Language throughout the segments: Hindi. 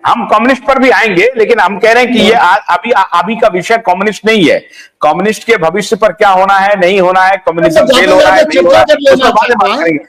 हम कम्युनिस्ट पर भी आएंगे, लेकिन हम कह रहे हैं कि ये अभी अभी का विषय कम्युनिस्ट नहीं है। कम्युनिस्ट के भविष्य पर क्या होना है, नहीं होना है, कम्युनिज्म फेल हो रहा है, नहीं हो रहा है, उस पर बाद में बात करेंगे।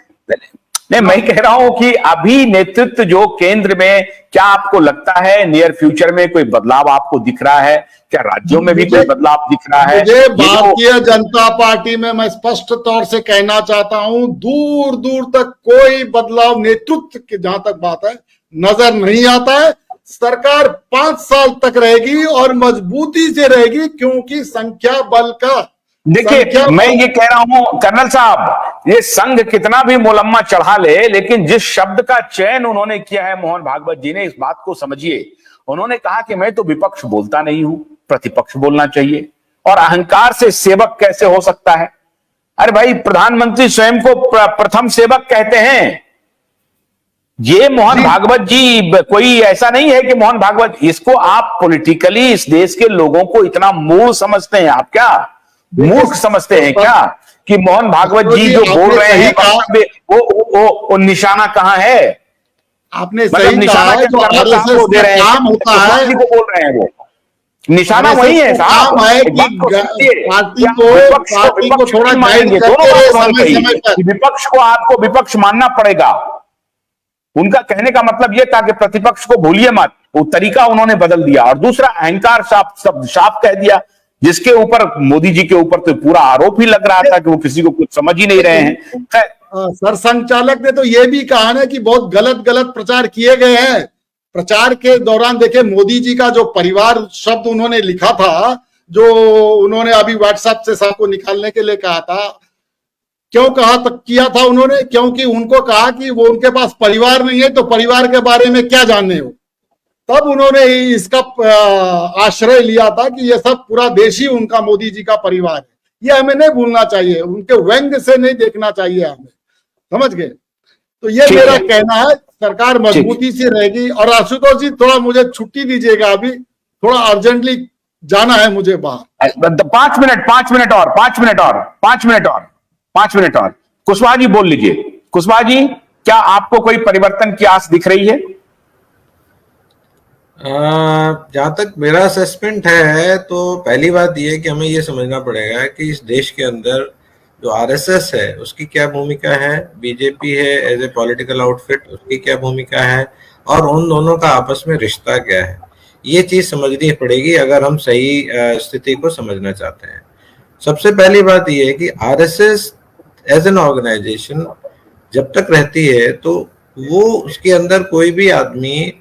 नहीं, मैं कह रहा हूं कि अभी नेतृत्व जो केंद्र में, क्या आपको लगता है नियर फ्यूचर में कोई बदलाव आपको दिख रहा है? क्या राज्यों में भी कोई बदलाव दिख रहा है? मुझे भारतीय जनता पार्टी में मैं स्पष्ट तौर से कहना चाहता हूं, दूर दूर तक कोई बदलाव नेतृत्व की जहां तक बात है नजर नहीं आता है। सरकार 5 साल तक रहेगी और मजबूती से रहेगी, क्योंकि संख्या बल का, देखिए मैं ये कह रहा हूं कर्नल साहब, ये संघ कितना भी मोलम्मा चढ़ा ले, लेकिन जिस शब्द का चयन उन्होंने किया है मोहन भागवत जी ने, इस बात को समझिए। उन्होंने कहा कि मैं तो विपक्ष बोलता नहीं हूं, प्रतिपक्ष बोलना चाहिए। और अहंकार से सेवक कैसे हो सकता है? अरे भाई, प्रधानमंत्री स्वयं को प्रथम सेवक कहते हैं। ये मोहन भागवत जी कोई ऐसा नहीं है कि मोहन भागवत, इसको आप पॉलिटिकली इस देश के लोगों को इतना मूर्ख समझते हैं? आप क्या मूर्ख समझते हैं क्या कि मोहन भागवत जी जो बोल रहे हैं वो निशाना कहां है? आपने मतलब निशाना जो आरएसएस दे रहे हैं, काम होता है, को बोल रहे हैं, वो निशाना वही है साहब। पार्टी को थोड़ा गाइड करके विपक्ष को आपको विपक्ष मानना पड़ेगा। उनका कहने का मतलब यह था कि प्रतिपक्ष को भूलिए मत, वो तरीका उन्होंने बदल दिया। और दूसरा, अहंकार साफ कह दिया, जिसके ऊपर मोदी जी के ऊपर तो पूरा आरोप ही लग रहा था कि वो किसी को कुछ समझ ही नहीं रहे हैं। सर संचालक ने तो ये भी कहा ना कि बहुत गलत गलत प्रचार किए गए हैं। प्रचार के दौरान देखिए, मोदी जी का जो परिवार शब्द उन्होंने लिखा था, जो उन्होंने अभी व्हाट्सएप से सबको निकालने के लिए कहा था, क्यों कहा तक किया था उन्होंने? क्योंकि उनको कहा कि वो उनके पास परिवार नहीं है, तो परिवार के बारे में क्या जाने हो। तब उन्होंने इसका आश्रय लिया था कि ये सब पूरा देश ही उनका, मोदी जी का परिवार है। ये हमें नहीं भूलना चाहिए, उनके व्यंग्य से नहीं देखना चाहिए हमें, समझ गए? तो ये मेरा कहना है, सरकार मजबूती से रहेगी। और आशुतोष जी, थोड़ा मुझे छुट्टी दीजिएगा, अभी थोड़ा अर्जेंटली जाना है मुझे बाहर। 5 मिनट और कुशवाहा जी बोल लीजिए। कुशवाहा जी, क्या आपको कोई परिवर्तन की आस दिख रही है? जहां तक मेरा असेसमेंट है, तो पहली बात यह है कि हमें यह समझना पड़ेगा कि इस देश के अंदर जो आरएसएस है उसकी क्या भूमिका है, बीजेपी है एज ए पॉलिटिकल आउटफिट उसकी क्या भूमिका है, और उन दोनों का आपस में रिश्ता क्या है। ये चीज समझनी पड़ेगी अगर हम सही स्थिति को समझना चाहते हैं। सबसे पहली बात यह है कि आरएसएस एज एन ऑर्गेनाइजेशन जब तक रहती है, तो वो उसके अंदर कोई भी आदमी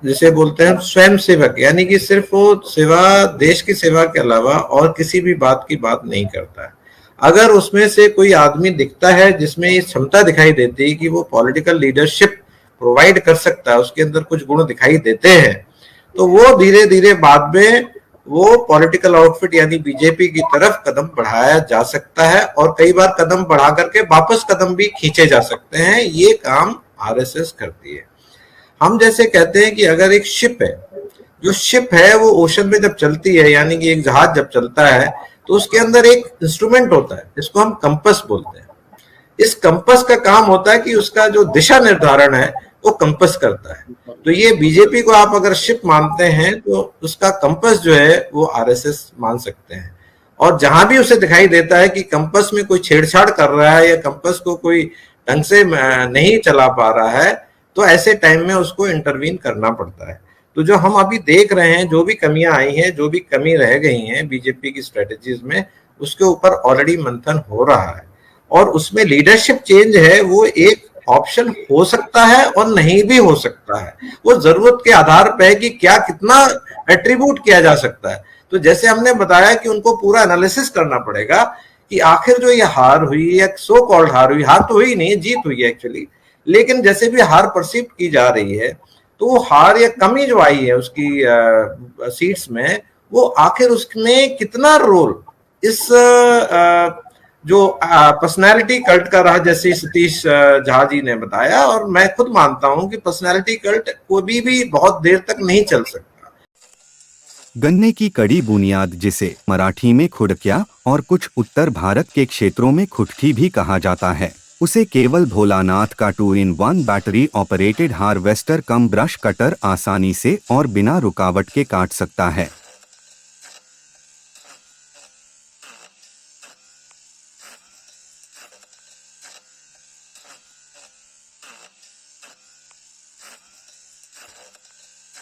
जिसे बोलते हैं स्वयं सेवक, यानी कि सिर्फ वो सेवा, देश की सेवा के अलावा और किसी भी बात की बात नहीं करता है। अगर उसमें से कोई आदमी दिखता है जिसमें ये क्षमता दिखाई देती है कि वो पॉलिटिकल लीडरशिप प्रोवाइड कर सकता है, उसके अंदर कुछ गुण दिखाई देते हैं, तो वो धीरे धीरे बाद में वो पॉलिटिकल आउटफिट यानी बीजेपी की तरफ कदम बढ़ाया जा सकता है, और कई बार कदम बढ़ा करके वापस कदम भी खींचे जा सकते हैं। ये काम आरएसएस करती है। हम जैसे कहते हैं कि अगर एक शिप है, जो शिप है वो ओशन में जब चलती है, यानी कि एक जहाज जब चलता है, तो उसके अंदर एक इंस्ट्रूमेंट होता है जिसको हम कंपस बोलते हैं। इस कंपस का काम होता है कि उसका जो दिशा निर्धारण है वो कंपस करता है। तो ये बीजेपी को आप अगर शिप मानते हैं, तो उसका कंपस जो है वो आरएसएस मान सकते हैं। और जहां भी उसे दिखाई देता है कि कंपस में कोई छेड़छाड़ कर रहा है या कंपस को कोई ढंग से नहीं चला पा रहा है, तो ऐसे टाइम में उसको इंटरवीन करना पड़ता है। तो जो हम अभी देख रहे हैं, जो भी कमियां आई हैं, जो भी कमी रह गई हैं बीजेपी की स्ट्रेटेजीज में, उसके ऊपर ऑलरेडी मंथन हो रहा है। और उसमें लीडरशिप चेंज है, वो एक ऑप्शन हो सकता है और नहीं भी हो सकता है। वो जरूरत के आधार पर है कि क्या कितना एट्रीब्यूट किया जा सकता है। तो जैसे हमने बताया कि उनको पूरा एनालिसिस करना पड़ेगा कि आखिर जो ये हार हुई या सो कॉल्ड हार हुई, हार तो हुई नहीं, जीत हुई है एक्चुअली, लेकिन जैसे भी हार परसीव की जा रही है, तो वो हार या कमी जो आई है उसकी सीट्स में, वो आखिर उसमें कितना रोल इस जो पर्सनैलिटी कल्ट का रहा, जैसे सतीश झा जी ने बताया। और मैं खुद मानता हूं कि पर्सनैलिटी कल्ट कोई भी बहुत देर तक नहीं चल सकता। गन्ने की कड़ी बुनियाद, जिसे मराठी में खुडक्या और कुछ उत्तर भारत के क्षेत्रों में खुटकी भी कहा जाता है, उसे केवल भोलानाथ का 2-in-1 बैटरी ऑपरेटेड हार्वेस्टर कम ब्रश कटर आसानी से और बिना रुकावट के काट सकता है।